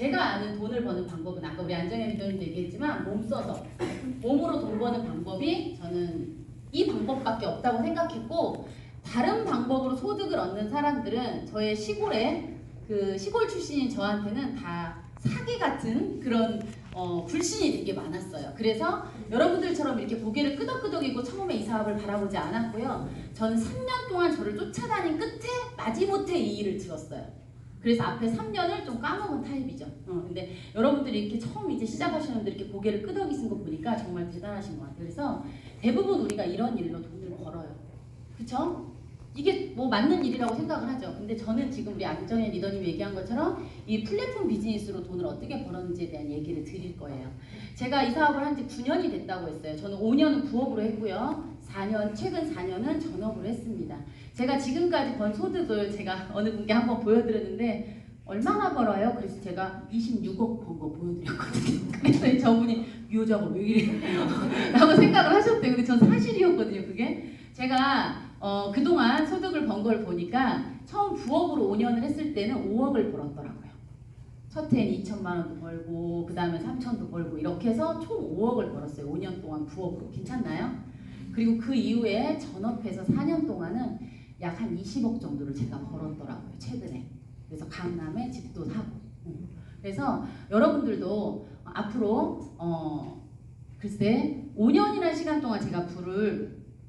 제가 아는 돈을 버는 방법은 아까 우리 안정현 리더님도 얘기했지만 몸 써서 몸으로 돈 버는 방법이 저는 이 방법밖에 없다고 생각했고, 다른 방법으로 소득을 얻는 사람들은 저의 시골에 그 시골 출신인 저한테는 다 사기 같은 그런 불신이 되게 많았어요. 그래서 여러분들처럼 이렇게 고개를 끄덕끄덕이고 처음에 이 사업을 바라보지 않았고요. 저는 3년 동안 저를 쫓아다닌 끝에 마지못해 이 일을 들었어요. 그래서 앞에 3년을 좀 까먹은 타입이죠. 근데 여러분들이 이렇게 처음 이제 시작하시는 분들 이렇게 고개를 끄덕이신 거 보니까 정말 대단하신 것 같아요. 그래서 대부분 우리가 이런 일로 돈을 벌어요. 그쵸? 이게 뭐 맞는 일이라고 생각을 하죠. 근데 저는 지금 우리 안정현 리더님이 얘기한 것처럼 이 플랫폼 비즈니스로 돈을 어떻게 벌었는지에 대한 얘기를 드릴 거예요. 제가 이 사업을 한 지 9년이 됐다고 했어요. 저는 5년은 부업으로 했고요. 최근 4년은 전업으로 했습니다. 제가 지금까지 번 소득을 제가 어느 분께 한번 보여드렸는데 얼마나 벌어요? 그래서 제가 26억 번 거 보여드렸거든요. 그래서 저분이 이 여자가 왜 이래? 라고 생각을 하셨대요. 근데 전 사실이었거든요. 그게 제가 그동안 소득을 번 걸 보니까 처음 부업으로 5년을 했을 때는 5억을 벌었더라고요. 첫 해엔 2천만 원도 벌고 그 다음에 3천도 벌고 이렇게 해서 총 5억을 벌었어요. 5년 동안 부업으로. 괜찮나요? 그리고 그 이후에 전업해서 4년 동안은 약 한 20억 정도를 제가 벌었더라고요. 최근에. 그래서 강남에 집도 사고. 그래서 여러분들도 앞으로 글쎄 5년이라는 시간 동안 제가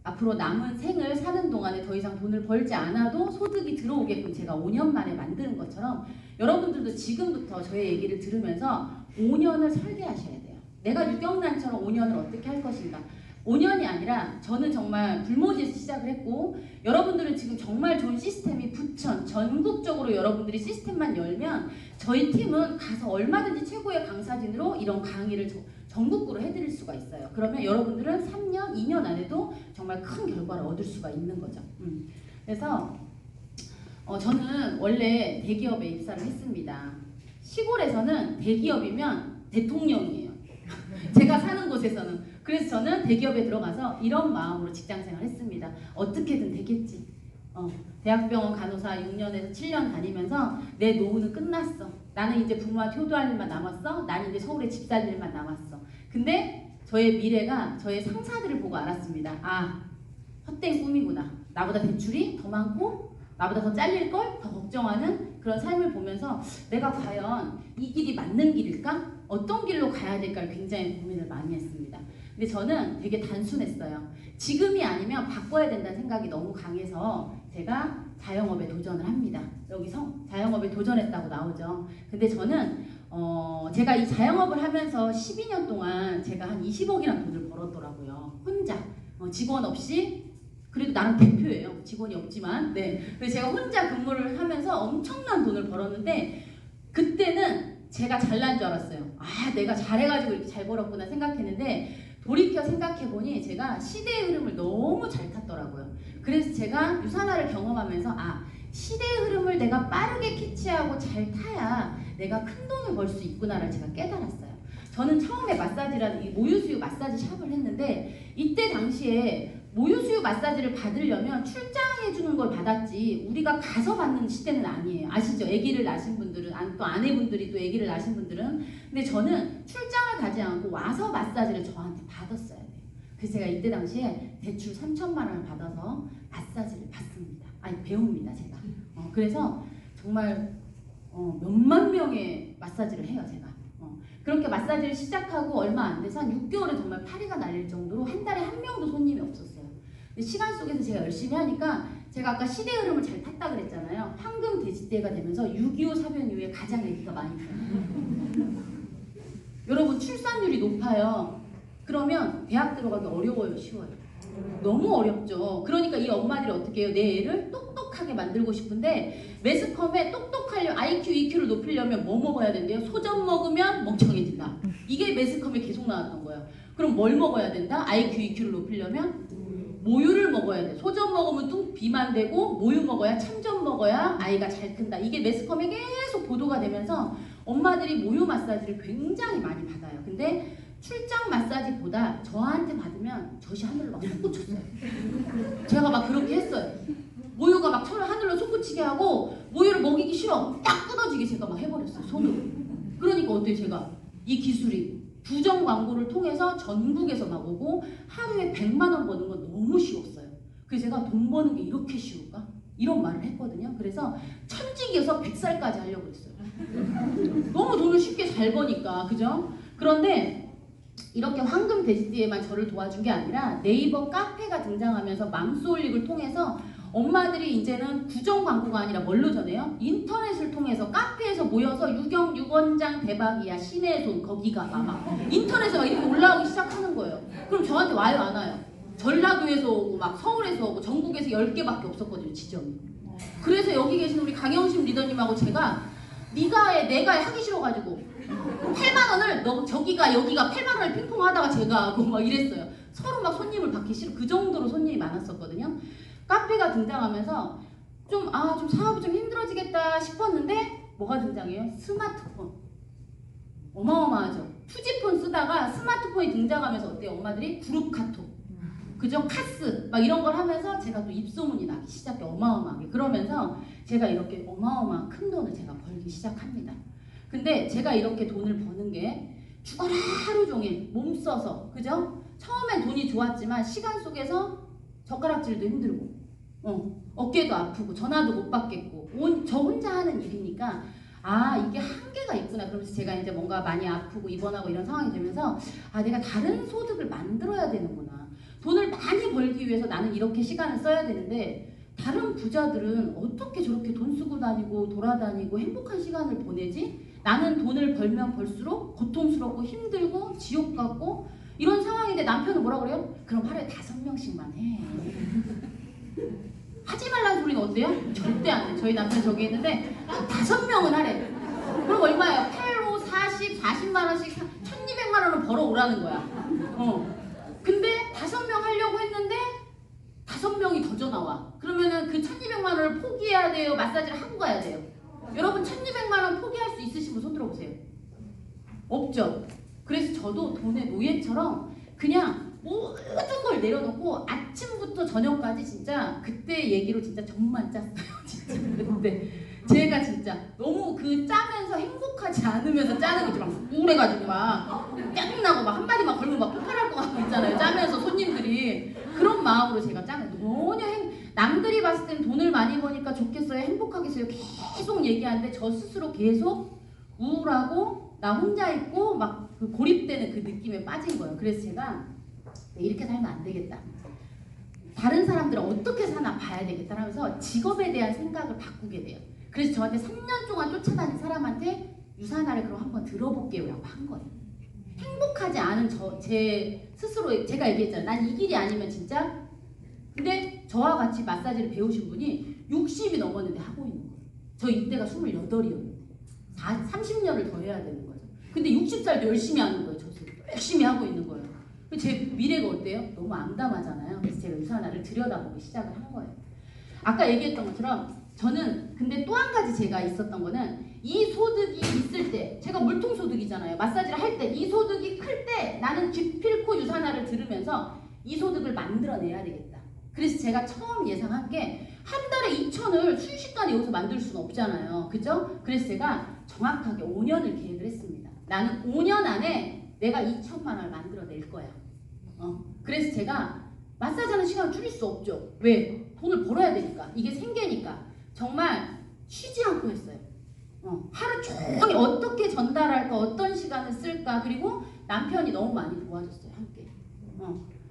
앞으로 남은 생을 사는 동안에 더 이상 돈을 벌지 않아도 소득이 들어오게끔 제가 5년 만에 만드는 것처럼 여러분들도 지금부터 저의 얘기를 들으면서 5년을 설계하셔야 돼요. 내가 유경란처럼 5년을 어떻게 할 것인가. 5년이 아니라 저는 정말 불모지에서 시작을 했고, 여러분들은 지금 정말 좋은 시스템이 부천 전국적으로 여러분들이 시스템만 열면 저희 팀은 가서 얼마든지 최고의 강사진으로 이런 강의를 전국구로 해드릴 수가 있어요. 그러면 여러분들은 3년, 2년 안에도 정말 큰 결과를 얻을 수가 있는 거죠. 그래서 저는 원래 대기업에 입사를 했습니다. 시골에서는 대기업이면 대통령이에요. 제가 사는 곳에서는. 그래서 저는 대기업에 들어가서 이런 마음으로 직장생활을 했습니다. 어떻게든 되겠지. 대학병원 간호사 6년에서 7년 다니면서 내 노후는 끝났어. 나는 이제 부모한테 효도할 일만 남았어. 나는 이제 서울에 집 살 일만 남았어. 근데 저의 미래가 저의 상사들을 보고 알았습니다. 아, 헛된 꿈이구나. 나보다 대출이 더 많고 나보다 더 잘릴걸? 더 걱정하는 그런 삶을 보면서 내가 과연 이 길이 맞는 길일까? 어떤 길로 가야 될까를 굉장히 고민을 많이 했습니다. 근데 저는 되게 단순했어요. 지금이 아니면 바꿔야 된다는 생각이 너무 강해서 제가 자영업에 도전을 합니다. 여기서 자영업에 도전했다고 나오죠. 근데 저는 제가 이 자영업을 하면서 12년 동안 제가 한 20억이라는 돈을 벌었더라고요. 혼자 직원 없이. 그래도 나는 대표예요. 직원이 없지만. 네. 그래서 제가 혼자 근무를 하면서 엄청난 돈을 벌었는데 그때는 제가 잘난 줄 알았어요. 아, 내가 잘해가지고 이렇게 잘 벌었구나 생각했는데 돌이켜 생각해보니 제가 시대의 흐름을 너무 잘 탔더라고요. 그래서 제가 유산화를 경험하면서 아, 시대의 흐름을 내가 빠르게 캐치하고 잘 타야 내가 큰 돈을 벌 수 있구나를 제가 깨달았어요. 저는 처음에 마사지라는 이 모유수유 마사지 샵을 했는데 이때 당시에 모유수유 마사지를 받으려면 출장해주는 걸 받았지 우리가 가서 받는 시대는 아니에요. 아시죠? 아기를 낳으신 분들은, 또 아내분들이 또 아기를 낳으신 분들은. 근데 저는 출장을 가지 않고 와서 마사지를 저한테 받았어야 돼요. 그래서 제가 이때 당시에 대출 3천만 원을 받아서 마사지를 받습니다. 아니 배웁니다 제가. 그래서 정말 몇만 명의 마사지를 해요 제가. 그렇게 마사지를 시작하고 얼마 안 돼서 한 6개월에 정말 파리가 날릴 정도로 한 달에 한 명도 손님이 없었어요. 근데 시간 속에서 제가 열심히 하니까 제가 아까 시대 흐름을 잘 탔다 그랬잖아요. 황금 돼지때가 되면서 6.25 사변 이후에 가장 아기가 많이 있어요. 여러분 출산율이 높아요. 그러면 대학 들어가기 어려워요? 쉬워요? 너무 어렵죠. 그러니까 이 엄마들이 어떻게 해요? 내 애를 똑똑하게 만들고 싶은데 매스컴에 똑똑하려면 IQ, EQ를 높이려면 뭐 먹어야 된대요? 소점 먹으면 멍청해진다. 이게 매스컴에 계속 나왔던 거예요. 그럼 뭘 먹어야 된다? IQ, EQ를 높이려면 모유를 먹어야 돼. 소점 먹으면 또 비만되고 모유 먹어야 참전 먹어야 아이가 잘 큰다. 이게 매스컴에 계속 보도가 되면서 엄마들이 모유 마사지를 굉장히 많이 받아요. 근데 출장 마사지보다 저한테 받으면 젖이 하늘로 막 솟구쳤어요. 제가 막 그렇게 했어요. 모유가 막 하늘로 솟구치게 하고 모유를 먹이기 싫어. 딱 끊어지게 제가 막 해버렸어요. 손으로. 그러니까 어때요? 제가 이 기술이 부정 광고를 통해서 전국에서 막 오고 하루에 100만 원 버는 건 너무 쉬웠어요. 그래서 제가 돈 버는 게 이렇게 쉬울까? 이런 말을 했거든요. 그래서 천직에서 100살까지 하려고 했어요. 너무 돈을 쉽게 잘 버니까, 그죠? 그런데 이렇게 황금 돼지띠에만 저를 도와준 게 아니라 네이버 카페가 등장하면서 맘솔릭을 통해서 엄마들이 이제는 구정 광고가 아니라 뭘로 전해요? 인터넷을 통해서 카페에서 모여서 유경 유원장 대박이야 신의 손 거기가 막 인터넷에 막 이렇게 올라오기 시작하는 거예요. 그럼 저한테 와요 안 와요? 전라도에서 오고 막 서울에서 오고 전국에서 10개밖에 없었거든요 지점이. 그래서 여기 계신 우리 강영심 리더님하고 제가 네가 해 내가 해 하기 싫어가지고 8만 원을 너 저기가 여기가 8만 원을 핑퐁 하다가 제가 하고 막 이랬어요. 서로 막 손님을 받기 싫어. 그 정도로 손님이 많았었거든요. 카페가 등장하면서 좀 사업이 좀 힘들어지겠다 싶었는데 뭐가 등장해요? 스마트폰. 어마어마하죠. 투지폰 쓰다가 스마트폰이 등장하면서 어때요? 엄마들이 그룹 카톡, 그죠? 카스 막 이런 걸 하면서 제가 또 입소문이 나기 시작해. 어마어마하게. 그러면서 제가 이렇게 어마어마한 큰 돈을 제가 벌기 시작합니다. 근데 제가 이렇게 돈을 버는 게 죽어라 하루 종일 몸 써서, 그죠? 처음엔 돈이 좋았지만 시간 속에서 젓가락질도 힘들고 어깨도 아프고 전화도 못 받겠고 저 혼자 하는 일이니까 이게 한계가 있구나. 그러면서 제가 이제 뭔가 많이 아프고 입원하고 이런 상황이 되면서 내가 다른 소득을 만들어야 되는구나. 돈을 많이 벌기 위해서 나는 이렇게 시간을 써야 되는데 다른 부자들은 어떻게 저렇게 돈 쓰고 다니고 돌아다니고 행복한 시간을 보내지? 나는 돈을 벌면 벌수록 고통스럽고 힘들고 지옥 같고 이런 상황인데 남편은 뭐라 그래요? 그럼 하루에 5명씩만 해. 하지 말라는 소리는 어때요? 절대 안 돼. 저희 남편 저기 있는데 5명은 하래. 그럼 얼마예요? 8로 40만 원씩 1200만 원을 벌어오라는 거야. 근데 5명 하려고 했는데 5명이 더 전화와. 그러면은 그 1200만 원을 포기해야 돼요? 마사지를 하고 가야 돼요? 여러분 1200만 원 포기할 수 있으신 분 손 들어보세요. 없죠? 그래서 저도 돈의 노예처럼 그냥 모든 걸 내려놓고 아침부터 저녁까지 진짜 그때 얘기로 진짜 정말 짰어요. 진짜 그때 제가 진짜 너무 그 짜면서 행복하지 않으면서 짜는 거지. 막 우울해가지고 막 짜증나고 막 한마디만 걸면 막 폭발할 것 같고 있잖아요. 짜면서 손님들이 그런 마음으로 제가 짜는 거예요. 남들이 봤을 땐 돈을 많이 버니까 좋겠어요, 행복하겠어요 계속 얘기하는데 저 스스로 계속 우울하고 나 혼자 있고 막 그 고립되는 그 느낌에 빠진 거예요. 그래서 제가 이렇게 살면 안 되겠다. 다른 사람들은 어떻게 사나 봐야 되겠다 하면서 직업에 대한 생각을 바꾸게 돼요. 그래서 저한테 3년 동안 쫓아다닌 사람한테 유산화를 그럼 한번 들어볼게요 라고 한 거예요. 행복하지 않은 제 스스로 제가 얘기했잖아요. 난 이 길이 아니면 진짜. 근데 저와 같이 마사지를 배우신 분이 60이 넘었는데 하고 있는 거예요. 저 이때가 28이었는데 30년을 더 해야 되는 거죠. 근데 60살도 열심히 하는 거예요. 저 열심히 하고 있는 거예요. 제 미래가 어때요? 너무 암담하잖아요. 그래서 제가 유산화를 들여다보기 시작을 한 거예요. 아까 얘기했던 것처럼 저는 근데 또 한 가지 제가 있었던 거는 이 소득이 있을 때 제가 물통 소득이잖아요. 마사지를 할 때 이 소득이 클 때 나는 기필코 유산화를 들으면서 이 소득을 만들어내야 되겠다. 그래서 제가 처음 예상한 게 한 달에 2,000을 순식간에 여기서 만들 수는 없잖아요. 그죠? 그래서 제가 정확하게 5년을 계획을 했습니다. 나는 5년 안에 내가 2,000만 원을 만들어낼 거야. 그래서 제가 마사지하는 시간을 줄일 수 없죠. 왜? 돈을 벌어야 되니까. 이게 생계니까. 정말 쉬지 않고 했어요. 하루 종일 어떻게 전달할까, 어떤 시간을 쓸까. 그리고 남편이 너무 많이 도와줬어요. 함께.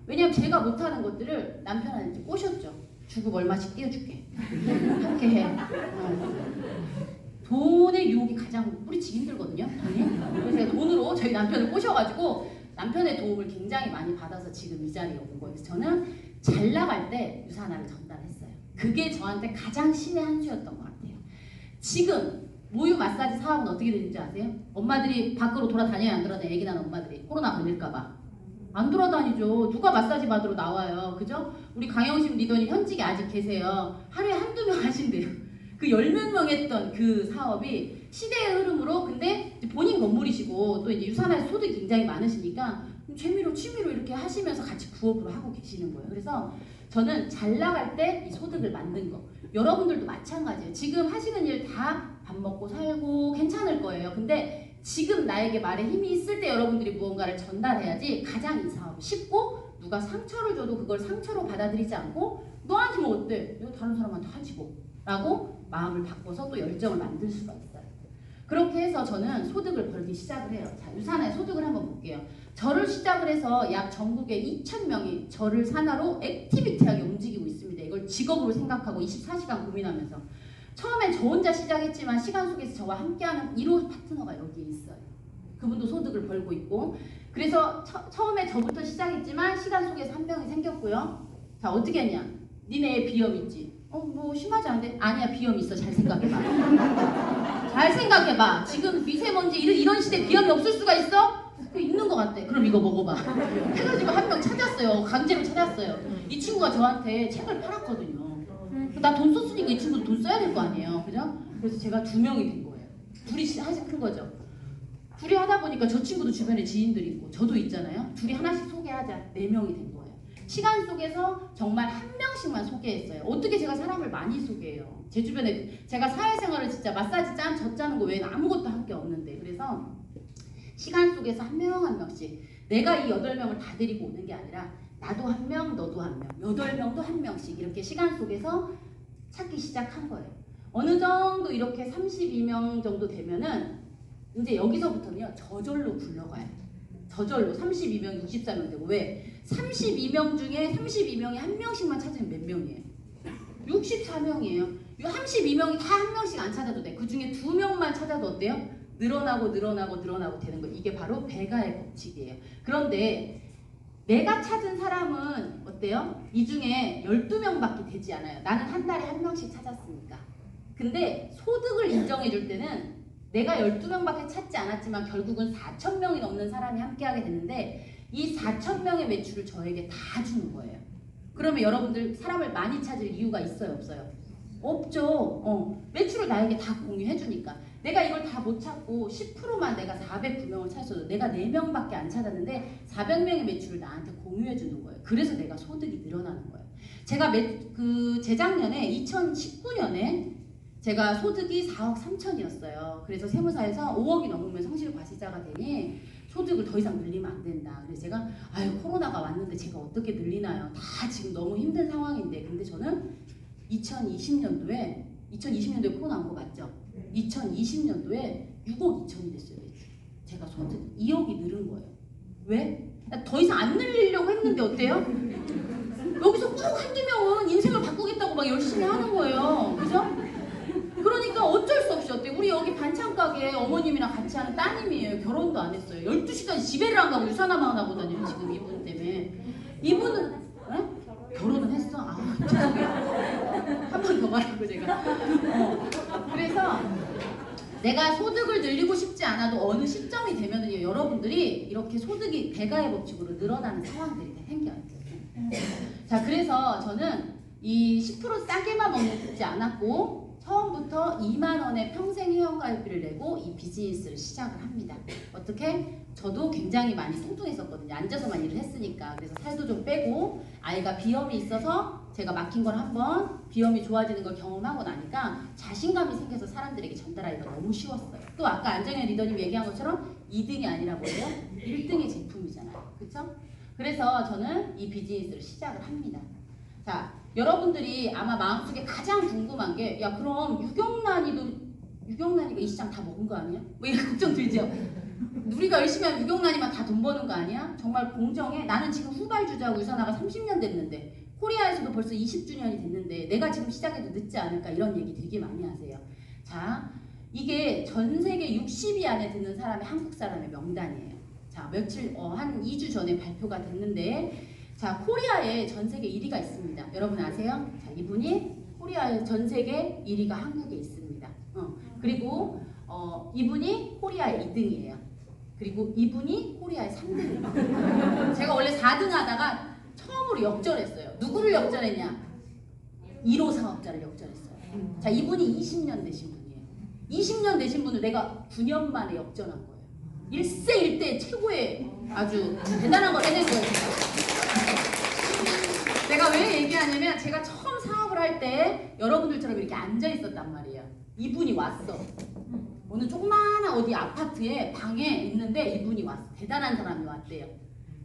왜냐면 제가 못하는 것들을 남편한테 꼬셨죠. 주급 얼마씩 띄워줄게. 함께 해. 돈의 유혹이 가장 뿌리치기 힘들거든요. 돈이. 그래서 제가 돈으로 저희 남편을 꼬셔가지고 남편의 도움을 굉장히 많이 받아서 지금 이 자리에 온 거예요. 그래서 저는 잘 나갈 때 유산화를 전달했어요. 그게 저한테 가장 신의 한 수였던 것 같아요. 지금 모유 마사지 사업은 어떻게 되는지 아세요? 엄마들이 밖으로 돌아다녀야 안 돌아다녀. 애기 낳은 엄마들이 코로나 걸릴까봐 안 돌아다니죠. 누가 마사지 받으러 나와요. 그죠? 우리 강영심 리더님 현직에 아직 계세요. 하루에 한두 명 하신대요. 그 10몇 명 했던 그 사업이 시대의 흐름으로, 근데 본인 건물이시고 또 이제 유산화에서 소득이 굉장히 많으시니까 취미로 이렇게 하시면서 같이 부업으로 하고 계시는 거예요. 그래서 저는 잘 나갈 때 이 소득을 만든 거. 여러분들도 마찬가지예요. 지금 하시는 일 다 밥 먹고 살고 괜찮을 거예요. 근데 지금 나에게 말에 힘이 있을 때 여러분들이 무언가를 전달해야지 가장 이상하고 쉽고 누가 상처를 줘도 그걸 상처로 받아들이지 않고 너한테 뭐 어때? 이거 다른 사람한테 하지 뭐 라고 마음을 바꿔서 또 열정을 만들 수가 있어요. 그렇게 해서 저는 소득을 벌기 시작을 해요. 자, 유산의 소득을 한번 볼게요. 저를 시작을 해서 약 전국에 2,000명이 저를 산하로 액티비티하게 움직이고 있습니다. 이걸 직업으로 생각하고 24시간 고민하면서 처음엔 저 혼자 시작했지만 시간 속에서 저와 함께하는 1호 파트너가 여기에 있어요. 그분도 소득을 벌고 있고 그래서 처음에 저부터 시작했지만 시간 속에서 한 명이 생겼고요. 자, 어떻게 했냐? 니네 비염 있지? 뭐 심하지 않은데? 아니야, 비염 있어. 잘 생각해봐. 잘 생각해봐. 지금 미세먼지 이런 시대에 비염이 없을 수가 있어? 있는 것 같대. 그럼 이거 먹어봐. 해가지고 한 명 찾았어요. 강제로 찾았어요. 이 친구가 저한테 책을 팔았거든요. 나 돈 썼으니까 이 친구도 돈 써야 될 거 아니에요. 그죠? 그래서 제가 2명이 된 거예요. 둘이 하나씩 큰 거죠. 둘이 하다 보니까 저 친구도 주변에 지인들이 있고 저도 있잖아요. 둘이 하나씩 소개하자. 4명이 된 거예요. 시간 속에서 정말 한 명씩만 소개했어요. 어떻게 제가 사람을 많이 소개해요. 제 주변에 제가 사회생활을 진짜 마사지 짠, 젖 짜는 거 외에는 아무것도 한 게 없는데 그래서 시간 속에서 한 명 한 명씩 내가 이 8명을 다 데리고 오는 게 아니라 나도 한 명, 너도 한 명, 8명도 한 명씩 이렇게 시간 속에서 찾기 시작한 거예요. 어느 정도 이렇게 32명 정도 되면은 이제 여기서부터는요 저절로 굴러가요. 저절로 32명, 64명 되고 왜? 32명 중에 32명이 한 명씩만 찾으면 몇 명이에요? 64명이에요. 이 32명이 다 한 명씩 안 찾아도 돼. 그 중에 2명만 찾아도 어때요? 늘어나고 되는 거. 이게 바로 배가의 법칙이에요. 그런데 내가 찾은 사람은 어때요? 이 중에 12명밖에 되지 않아요. 나는 한 달에 한 명씩 찾았으니까. 근데 소득을 인정해 줄 때는 내가 12명밖에 찾지 않았지만 결국은 4,000명이 넘는 사람이 함께하게 됐는데 이 4,000명의 매출을 저에게 다 주는 거예요. 그러면 여러분들 사람을 많이 찾을 이유가 있어요? 없어요? 없죠. 매출을 나에게 다 공유해 주니까. 내가 이걸 다 못 찾고 10%만 내가 409명을 찾았어도 내가 4명밖에 안 찾았는데 400명의 매출을 나한테 공유해 주는 거예요. 그래서 내가 소득이 늘어나는 거예요. 제가 재작년에 2019년에 제가 소득이 4억 3천이었어요. 그래서 세무사에서 5억이 넘으면 성실과세자가 되니 소득을 더 이상 늘리면 안 된다. 그래서 제가 코로나가 왔는데 제가 어떻게 늘리나요? 다 지금 너무 힘든 상황인데 근데 저는 2020년도에 코로나 온 거 맞죠? 2020년도에 6억 2천이 됐어요. 제가 소득 2억이 늘은 거예요. 왜? 더 이상 안 늘리려고 했는데 어때요? 여기서 꼭 한두 명은 인생을 바꾸겠다고 막 열심히 하는 거예요. 그죠? 그러니까 어쩔 수 없이 어때요? 우리 여기 반찬 가게 어머님이랑 같이 하는 따님이에요. 결혼도 안 했어요. 12시까지 집에를 안 가고 유산화만 하고 다녀요. 지금 이분 때문에. 이분은 결혼은 했어? 죄송해요. 한 번 더 말하고 제가. 그래서 내가 소득을 늘리고 싶지 않아도 어느 시점이 되면은요, 여러분들이 이렇게 소득이 배가의 법칙으로 늘어나는 상황들이 생겨요. 자, 그래서 저는 이 10% 싸게만 먹지 않았고 처음부터 2만 원의 평생 회원가입비를 내고 이 비즈니스를 시작을 합니다. 어떻게? 저도 굉장히 많이 뚱뚱했었거든요. 앉아서만 일을 했으니까. 그래서 살도 좀 빼고 아이가 비염이 있어서 제가 막힌 걸 한번 비염이 좋아지는 걸 경험하고 나니까 자신감이 생겨서 사람들에게 전달하기가 너무 쉬웠어요. 또 아까 안정현 리더님 얘기한 것처럼 2등이 아니라 뭐예요? 1등의 제품이잖아요. 그렇죠? 그래서 저는 이 비즈니스를 시작을 합니다. 자, 여러분들이 아마 마음속에 가장 궁금한 게 야 그럼 유경란이가 이 시장 다 먹은 거 아니야? 뭐 이런 걱정 들죠? 우리가 열심히 하면 유경란이만 다 돈 버는 거 아니야? 정말 공정해. 나는 지금 후발주자하고 유산화가 30년 됐는데 코리아에서도 벌써 20주년이 됐는데 내가 지금 시작해도 늦지 않을까 이런 얘기 되게 많이 하세요. 자, 이게 전 세계 60위 안에 드는 사람이 한국 사람의 명단이에요. 자, 한 2주 전에 발표가 됐는데 자, 코리아에 전 세계 1위가 있습니다. 여러분 아세요? 자, 이분이 코리아의 전 세계 1위가 한국에 있습니다. 그리고 이분이 코리아의 2등이에요. 그리고 이분이 코리아의 3등이에요. 제가 원래 4등 하다가 처음으로 역전했어요. 누구를 역전했냐? 1호 사업자를 역전했어요. 자, 이분이 20년 되신 분이에요. 20년 되신 분을 내가 9년 만에 역전한 거예요. 일세일대 최고의 아주 대단한 걸 해낸 거예요. 제가 왜 얘기하냐면 제가 처음 사업을 할 때 여러분들처럼 이렇게 앉아 있었단 말이에요. 이분이 왔어. 어느 조그마한 어디 아파트에 방에 있는데 이분이 왔어. 대단한 사람이 왔대요.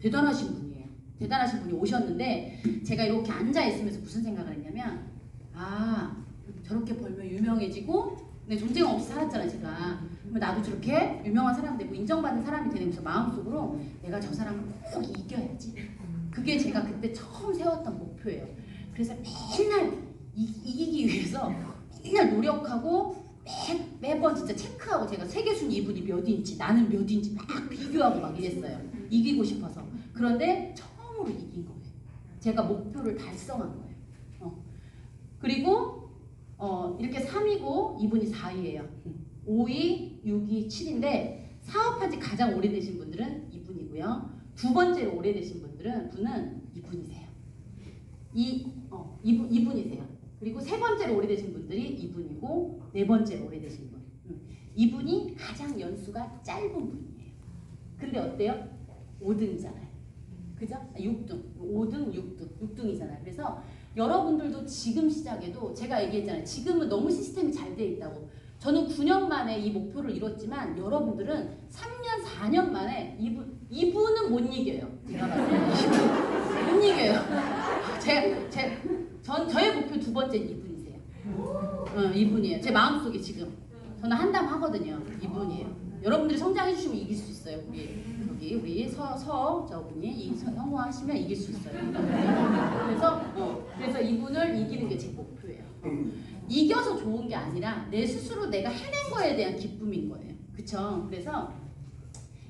대단하신 분이에요. 대단하신 분이 오셨는데 제가 이렇게 앉아 있으면서 무슨 생각을 했냐면 아 저렇게 벌면 유명해지고 내 존재감 없이 살았잖아 제가. 그러면 나도 저렇게 유명한 사람 되고 인정받는 사람이 되면서 마음속으로 내가 저 사람을 꼭 이겨야지. 그게 제가 그때 처음 세웠던 목표예요. 그래서 맨날 이기기 위해서 맨날 노력하고 매번 진짜 체크하고 제가 세계순위 이분이 몇인지 나는 몇인지 막 비교하고 막 이랬어요. 이기고 싶어서. 그런데 처음으로 이긴 거예요. 제가 목표를 달성한 거예요. 그리고 이렇게 3이고 이분이 4이에요. 5위, 6위, 7인데 사업한 지 가장 오래되신 분들은 이분이고요. 두 번째로 오래되신 분은 이분이세요. 이분이세요. 그리고 세 번째로 오래되신 분들이 이분이고 네 번째로 오래되신 분. 이분이 가장 연수가 짧은 분이에요. 근데 어때요? 5등이잖아요. 그죠? 6등. 5등, 6등이잖아요. 그래서 여러분들도 지금 시작해도 제가 얘기했잖아요. 지금은 너무 시스템이 잘 돼 있다고. 저는 9년 만에 이 목표를 이뤘지만 여러분들은 3년, 4년 만에 이분은 못 이겨요. 제가 봤을 때. 못 이겨요. 저의 목표 두 번째 이분이세요. 이분이에요. 제 마음속에 지금. 저는 한담 하거든요. 이분이에요. 여러분들이 성장해 주시면 이길 수 있어요. 우리 저분이 성공하시면 이길 수 있어요. 그래서 이분을 이기는 게 제 목표예요. 이겨서 좋은 게 아니라 내 스스로 내가 해낸 거에 대한 기쁨인 거예요. 그쵸? 그래서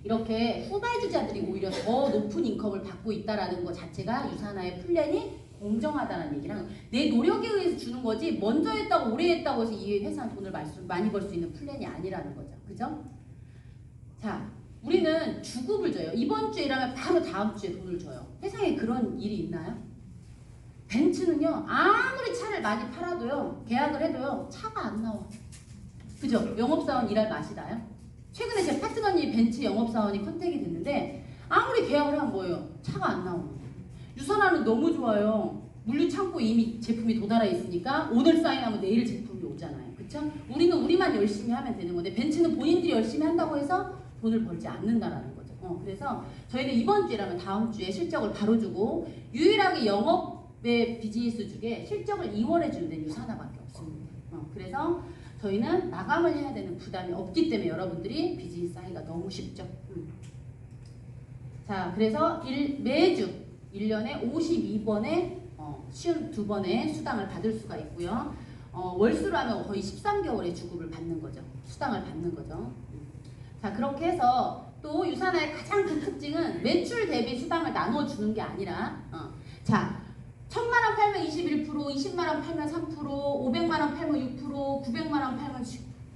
이렇게 후발주자들이 오히려 더 높은 인컴을 받고 있다라는 것 자체가 유산화의 플랜이 공정하다는 얘기랑 내 노력에 의해서 주는 거지 먼저 했다고 오래 했다고 해서 이 회사는 돈을 많이 벌 수 있는 플랜이 아니라는 거죠. 그죠? 자, 우리는 주급을 줘요. 이번 주에 일하면 바로 다음 주에 돈을 줘요. 세상에 그런 일이 있나요? 벤츠는요, 아무리 차를 많이 팔아도요, 계약을 해도요, 차가 안 나와. 그죠? 영업사원 일할 맛이 나요? 최근에 제 파트너님 벤츠 영업사원이 컨택이 됐는데, 아무리 계약을 하면 뭐예요? 차가 안 나오는 거예요. 유산화는 너무 좋아요. 물류창고에 이미 제품이 도달해 있으니까, 오늘 사인하면 내일 제품이 오잖아요. 그쵸? 우리는 우리만 열심히 하면 되는 건데, 벤츠는 본인들이 열심히 한다고 해서 돈을 벌지 않는다라는 거죠. 그래서 저희는 이번 주에라면 다음 주에 실적을 바로 주고, 유일하게 영업의 비즈니스 중에 실적을 2월에 주는 데는 유산화밖에 없습니다. 그래서 저희는 마감을 해야 되는 부담이 없기 때문에 여러분들이 비즈니스 하기가 너무 쉽죠. 자, 그래서 매주 1년에 52번의 쉬운 2번의 수당을 받을 수가 있고요. 월수로 하면 거의 13개월의 주급을 받는 거죠. 수당을 받는 거죠. 자, 그렇게 해서 또 유산화의 가장 큰 특징은 매출 대비 수당을 나눠주는 게 아니라 자, 1000만원 팔면 21%, 20만원 팔면 3%, 500만원 팔면 6%, 900만원 팔면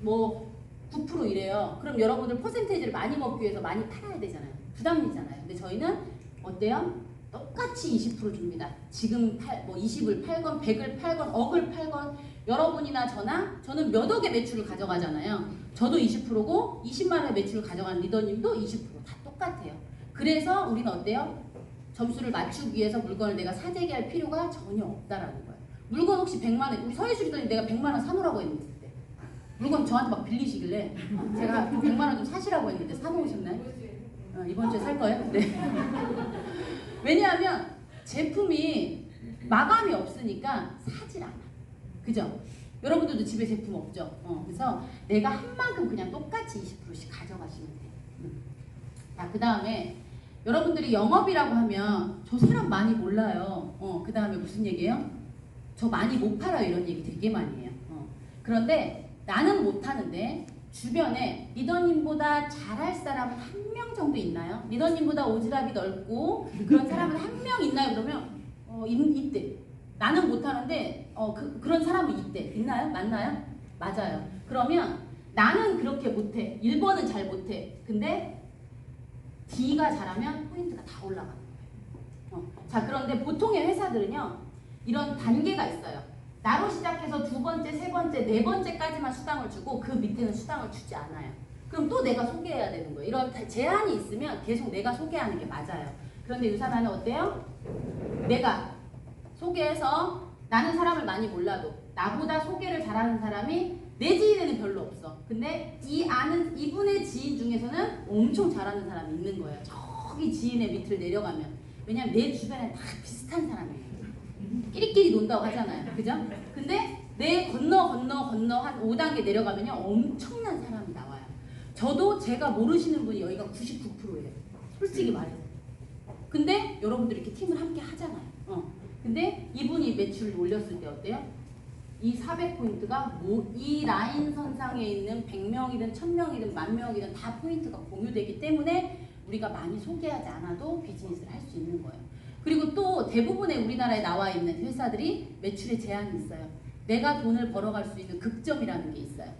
9% 이래요. 그럼 여러분들 퍼센테이지를 많이 먹기 위해서 많이 팔아야 되잖아요. 부담이잖아요. 근데 저희는 어때요? 똑같이 20% 줍니다. 지금 20을 팔건 100을 팔건 억을 팔건 여러분이나 저는 몇 억의 매출을 가져가잖아요. 저도 20%고 20만원의 매출을 가져가는 리더님도 20%다 똑같아요. 그래서 우리는 어때요? 점수를 맞추기 위해서 물건을 내가 사재기할 필요가 전혀 없다라는 거예요. 물건 혹시 100만원, 우리 서혜수 리더님 내가 100만원 사놓으라고 했는데 그때 물건 저한테 막 빌리시길래 제가 100만원 좀 사시라고 했는데 사놓으셨나요? 이번 주에 살 거예요? 네. 왜냐하면 제품이 마감이 없으니까 사질 않아. 그죠? 여러분들도 집에 제품 없죠? 그래서 내가 한 만큼 그냥 똑같이 20%씩 가져가시면 돼요. 자, 그 다음에 여러분들이 영업이라고 하면 저 사람 많이 몰라요. 그 다음에 무슨 얘기예요? 저 많이 못 팔아요. 이런 얘기 되게 많이 해요. 그런데 나는 못하는데 주변에 리더님보다 잘할 사람은 한 명 정도 있나요? 리더님보다 오지랖이 넓고 그런 사람은 한 명 있나요? 그러면 있대. 나는 못하는데 그런 사람은 있대. 있나요? 맞나요? 맞아요. 그러면 나는 그렇게 못해. 1번은 잘 못해. 근데 D가 잘하면 포인트가 다 올라가는 거예요. 자, 그런데 보통의 회사들은요. 이런 단계가 있어요. 나로 시작해서 두 번째, 세 번째, 네 번째까지만 수당을 주고 그 밑에는 수당을 주지 않아요. 그럼 또 내가 소개해야 되는 거예요. 이런 제한이 있으면 계속 내가 소개하는 게 맞아요. 그런데 유산화는 어때요? 내가 소개해서 나는 사람을 많이 몰라도 나보다 소개를 잘하는 사람이 내 지인에는 별로 없어. 근데 이분의 지인 중에서는 엄청 잘하는 사람이 있는 거예요. 저기 지인의 밑을 내려가면. 왜냐면 내 주변에 다 비슷한 사람이에요. 끼리끼리 논다고 하잖아요. 그죠? 근데 내 건너 한 5단계 내려가면요. 엄청난 사람이 나와요. 저도 제가 모르시는 분이 여기가 99%예요. 솔직히 말해서. 근데 여러분들이 이렇게 팀을 함께 하잖아요. 근데 이분이 매출을 올렸을 때 어때요? 이 400포인트가 이 라인 선상에 있는 100명이든 1000명이든 10,000명이든 다 포인트가 공유되기 때문에 우리가 많이 소개하지 않아도 비즈니스를 할 수 있는 거예요. 그리고 또 대부분의 우리나라에 나와 있는 회사들이 매출에 제한이 있어요. 내가 돈을 벌어갈 수 있는 극점이라는 게 있어요.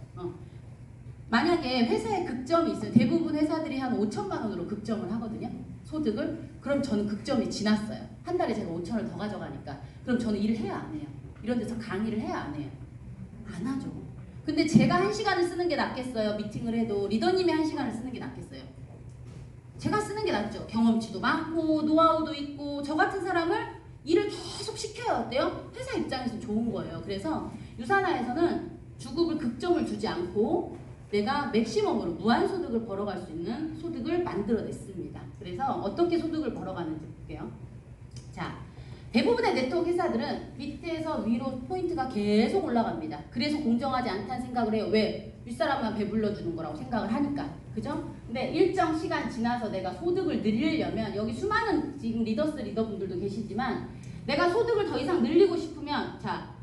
만약에 회사에 극점이 있어요. 대부분 회사들이 한 5천만 원으로 극점을 하거든요. 소득을. 그럼 저는 극점이 지났어요. 한 달에 제가 5천을 더 가져가니까. 그럼 저는 일을 해야 안 해요. 이런 데서 강의를 해야 안 해요. 안 하죠. 근데 제가 1시간을 쓰는 게 낫겠어요. 미팅을 해도 리더님이 1시간을 쓰는 게 낫겠어요. 제가 쓰는 게 낫죠. 경험치도 많고 노하우도 있고 저 같은 사람을 일을 계속 시켜야 어때요? 회사 입장에서 좋은 거예요. 그래서 유산화에서는 주급을 극점을 주지 않고 내가 맥시멈으로 무한소득을 벌어갈 수 있는 소득을 만들어냈습니다. 그래서 어떻게 소득을 벌어가는지 볼게요. 자, 대부분의 네트워크 회사들은 밑에서 위로 포인트가 계속 올라갑니다. 그래서 공정하지 않다는 생각을 해요. 왜? 윗사람만 배불러주는 거라고 생각을 하니까. 그죠? 근데 일정 시간 지나서 내가 소득을 늘리려면 여기 수많은 지금 리더분들도 계시지만 내가 소득을 더 이상 늘리고 싶으면 자,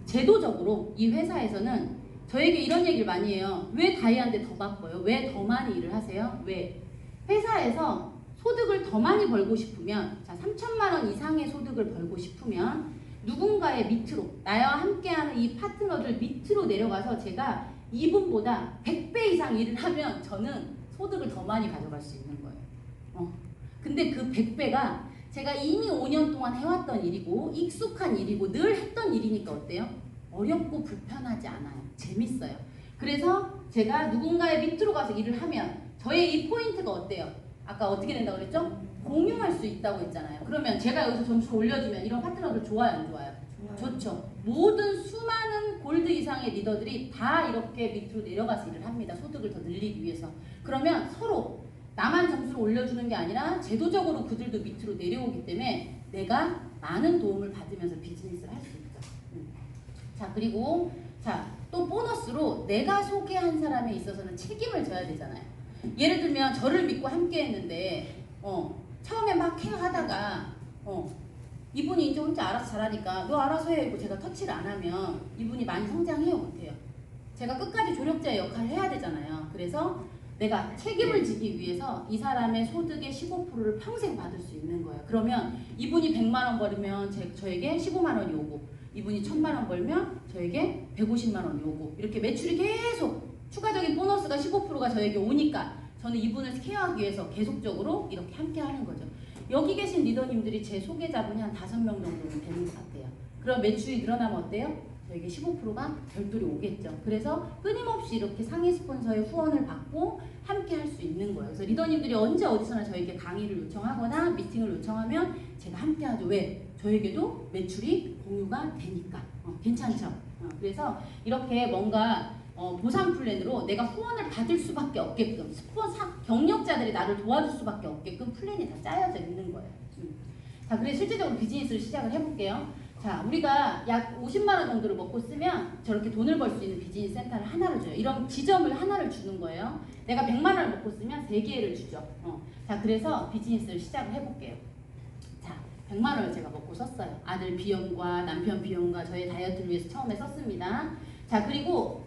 제도적으로 이 회사에서는 저에게 이런 얘기를 많이 해요. 왜 다이아인데 더 바빠요? 왜 더 많이 일을 하세요? 왜? 회사에서 소득을 더 많이 벌고 싶으면 자 3천만 원 이상의 소득을 벌고 싶으면 누군가의 밑으로 나와 함께하는 이 파트너들 밑으로 내려가서 제가 이분보다 100배 이상 일을 하면 저는 소득을 더 많이 가져갈 수 있는 거예요. 근데 그 100배가 제가 이미 5년 동안 해왔던 일이고 익숙한 일이고 늘 했던 일이니까 어때요? 어렵고 불편하지 않아요. 재밌어요. 그래서 제가 누군가의 밑으로 가서 일을 하면 저의 이 포인트가 어때요? 아까 어떻게 된다고 그랬죠? 공유할 수 있다고 했잖아요. 그러면 제가 여기서 점수를 올려주면 이런 파트너들 좋아요, 안 좋아요? 좋죠. 모든 수많은 골드 이상의 리더들이 다 이렇게 밑으로 내려가서 일을 합니다. 소득을 더 늘리기 위해서. 그러면 서로 나만 점수를 올려주는 게 아니라 제도적으로 그들도 밑으로 내려오기 때문에 내가 많은 도움을 받으면서 비즈니스를 할 수 있죠. 자, 그리고 또 보너스로 내가 소개한 사람에 있어서는 책임을 져야 되잖아요. 예를 들면 저를 믿고 함께 했는데 처음에 막 케어하다가 이분이 이제 혼자 알아서 잘하니까 너 알아서 해 이고 제가 터치를 안 하면 이분이 많이 성장해요 못해요? 제가 끝까지 조력자의 역할을 해야 되잖아요. 그래서 내가 책임을 지기 위해서 이 사람의 소득의 15%를 평생 받을 수 있는 거예요. 그러면 이분이 100만 원 벌면 저에게 15만 원이 오고 이분이 1000만 원 벌면 저에게 150만 원이 오고 이렇게 매출이 계속 추가적인 보너스가 15%가 저에게 오니까 저는 이분을 케어하기 위해서 계속적으로 이렇게 함께 하는 거죠. 여기 계신 리더님들이 제 소개자분이 한 5명 정도는 되는 것 같아요. 그럼 매출이 늘어나면 어때요? 저에게 15%가 별도로 오겠죠. 그래서 끊임없이 이렇게 상위 스폰서의 후원을 받고 함께 할 수 있는 거예요. 그래서 리더님들이 언제 어디서나 저에게 강의를 요청하거나 미팅을 요청하면 제가 함께 하죠. 왜? 저에게도 매출이 공유가 되니까. 괜찮죠? 그래서 이렇게 뭔가 보상 플랜으로 내가 후원을 받을 수밖에 없게끔 경력자들이 나를 도와줄 수밖에 없게끔 플랜이 다 짜여져 있는 거예요. 자, 그래서 실제적으로 비즈니스를 시작을 해볼게요. 자, 우리가 약 50만 원 정도를 먹고 쓰면 저렇게 돈을 벌 수 있는 비즈니스 센터를 하나를 줘요. 이런 지점을 하나를 주는 거예요. 내가 100만 원을 먹고 쓰면 3개를 주죠. 자, 그래서 비즈니스를 시작을 해볼게요. 자, 100만 원을 제가 먹고 썼어요. 아들 비용과 남편 비용과 저의 다이어트를 위해서 처음에 썼습니다. 자, 그리고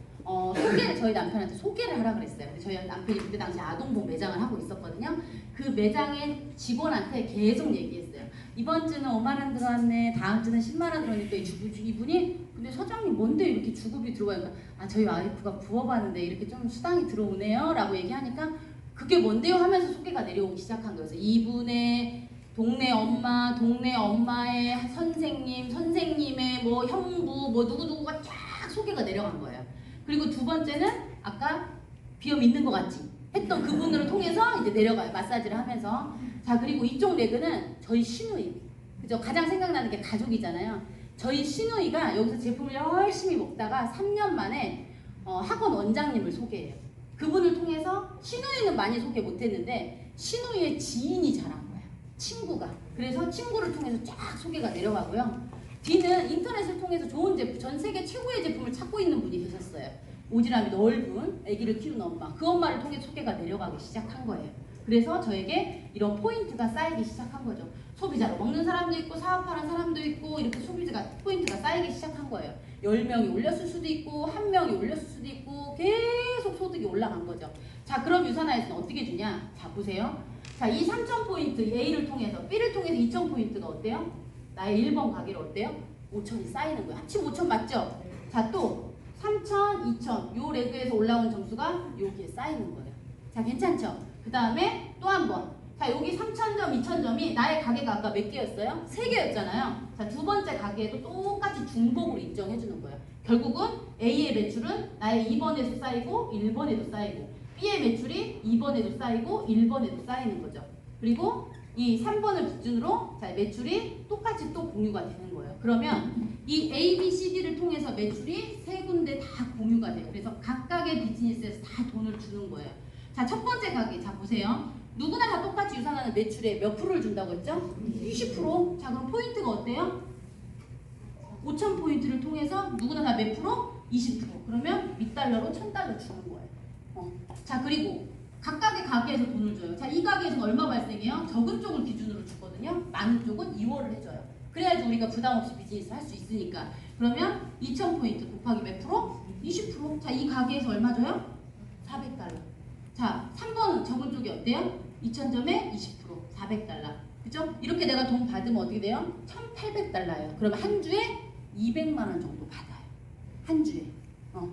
저희 남편한테 소개를 하라 그랬어요. 저희 남편이 그때 당시 아동복 매장을 하고 있었거든요. 그 매장의 직원한테 계속 얘기했어요. 이번 주는 5만 원 들어왔네. 다음 주는 10만 원 들어오니까 이분이 근데 사장님 뭔데 이렇게 주급이 들어와요? 저희 와이프가 부업하는데 이렇게 좀 수당이 들어오네요. 라고 얘기하니까 그게 뭔데요? 하면서 소개가 내려오기 시작한 거예요. 이분의 동네 엄마, 동네 엄마의 선생님의 뭐 형부, 뭐 누구누구가 쫙 소개가 내려간 거예요. 그리고 두 번째는 아까 비염 있는 것 같지? 했던 그분으로 통해서 이제 내려가요. 마사지를 하면서. 자, 그리고 이쪽 레그는 저희 시누이. 그죠? 가장 생각나는 게 가족이잖아요. 저희 시누이가 여기서 제품을 열심히 먹다가 3년 만에 학원 원장님을 소개해요. 그분을 통해서 신우이는 많이 소개 못했는데 신우이의 지인이 잘한 거야. 친구가. 그래서 친구를 통해서 쫙 소개가 내려가고요. D는 인터넷을 통해서 좋은 제품, 전 세계 최고의 제품을 찾고 있는 분이 계셨어요. 오지랖이 넓은 아기를 키우는 엄마. 그 엄마를 통해 소개가 내려가기 시작한 거예요. 그래서 저에게 이런 포인트가 쌓이기 시작한 거죠. 소비자로 먹는 사람도 있고 사업하는 사람도 있고 이렇게 소비자가 포인트가 쌓이기 시작한 거예요. 10명이 올렸을 수도 있고 1명이 올렸을 수도 있고 계속 소득이 올라간 거죠. 자, 그럼 유산화에서는 어떻게 주냐? 자, 보세요. 자, 이 3,000포인트 A를 통해서 B를 통해서 2,000포인트가 어때요? 나의 1번 가게를 어때요? 5,000이 쌓이는 거예요. 합치면 5,000 맞죠? 자, 또 3,000, 2,000 요 레그에서 올라온 점수가 여기에 쌓이는 거예요. 자, 괜찮죠? 그 다음에 또 한 번. 자, 여기 3,000점, 2,000점이 나의 가게가 아까 몇 개였어요? 3개였잖아요. 자, 두 번째 가게에도 똑같이 중복으로 인정해 주는 거예요. 결국은 A의 매출은 나의 2번에서 쌓이고 1번에도 쌓이고 B의 매출이 2번에도 쌓이고 1번에도 쌓이는 거죠. 그리고 이 3번을 기준으로 자, 매출이 똑같이 또 공유가 되는 거예요. 그러면 이 A, B, C, D를 통해서 매출이 세 군데 다 공유가 돼요. 그래서 각각의 비즈니스에서 다 돈을 주는 거예요. 자, 첫 번째 가게. 자, 보세요. 누구나 다 똑같이 유산하는 매출에 몇 프로를 준다고 했죠? 20%. 자, 그럼 포인트가 어때요? 5,000포인트를 통해서 누구나 다 몇 프로? 20%. 그러면 $1,000로 $1,000 주는 거예요. 자, 그리고 각각의 가게에서 돈을 줘요. 자, 이 가게에서는 얼마 발생해요? 적은 쪽을 기준으로 주거든요. 많은 쪽은 2월을 해줘요. 그래야지 우리가 부담 없이 비즈니스 할 수 있으니까. 그러면 2,000포인트 곱하기 몇 프로? 20%. 자, 이 가게에서 얼마 줘요? $400. 자, 3번은 적은 쪽이 어때요? 2,000점에 20%, $400. 그죠? 이렇게 내가 돈 받으면 어떻게 돼요? $1,800예요. 그러면 한 주에 200만 원 정도 받아요. 한 주에.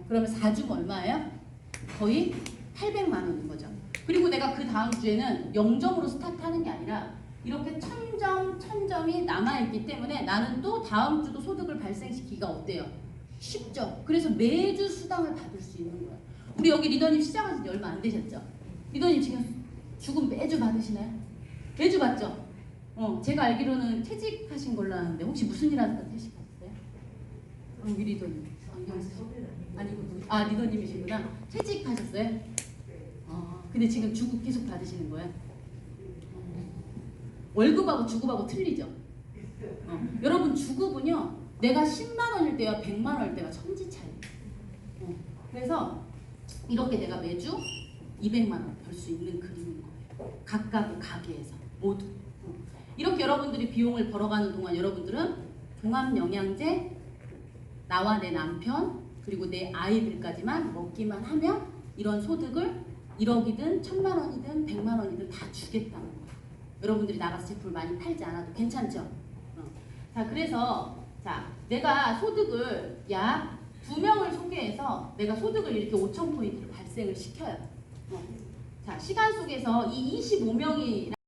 그러면 4주면 얼마예요? 거의 800만 원인 거죠. 그리고 내가 그 다음 주에는 0점으로 스타트하는 게 아니라 이렇게 1,000점, 1,000점이 남아있기 때문에 나는 또 다음 주도 소득을 발생시키기가 어때요? 쉽죠. 그래서 매주 수당을 받을 수 있는 거예요. 우리 여기 리더님 시작한 지 얼마 안 되셨죠? 리더님 지금 주금 매주 받으시나요? 매주 받죠? 제가 알기로는 퇴직하신 걸로 아는데 혹시 무슨 일 하다가 퇴직하셨어요? 우리 리더님 안경 쓰시고 아니고 리더님이시구나. 퇴직하셨어요? 근데 지금 주급 계속 받으시는 거예요? 월급하고 주급하고 틀리죠? 여러분 주급은요 내가 10만 원일 때와 100만 원일 때가 천지 차이. 그래서 이렇게 내가 매주 200만 원 벌 수 있는 그림인 거예요. 각각의 가게에서 모두. 이렇게 여러분들이 비용을 벌어가는 동안 여러분들은 종합영양제, 나와 내 남편, 그리고 내 아이들까지만 먹기만 하면 이런 소득을 1억이든 1,000만 원이든 100만 원이든 다 주겠다는 거예요. 여러분들이 나가서 제품을 많이 팔지 않아도 괜찮죠? 자, 그래서 자, 내가 소득을 약 2명을 소개해서 내가 소득을 이렇게 5,000포인트를 발생을 시켜요. 자, 시간 속에서 이 25명이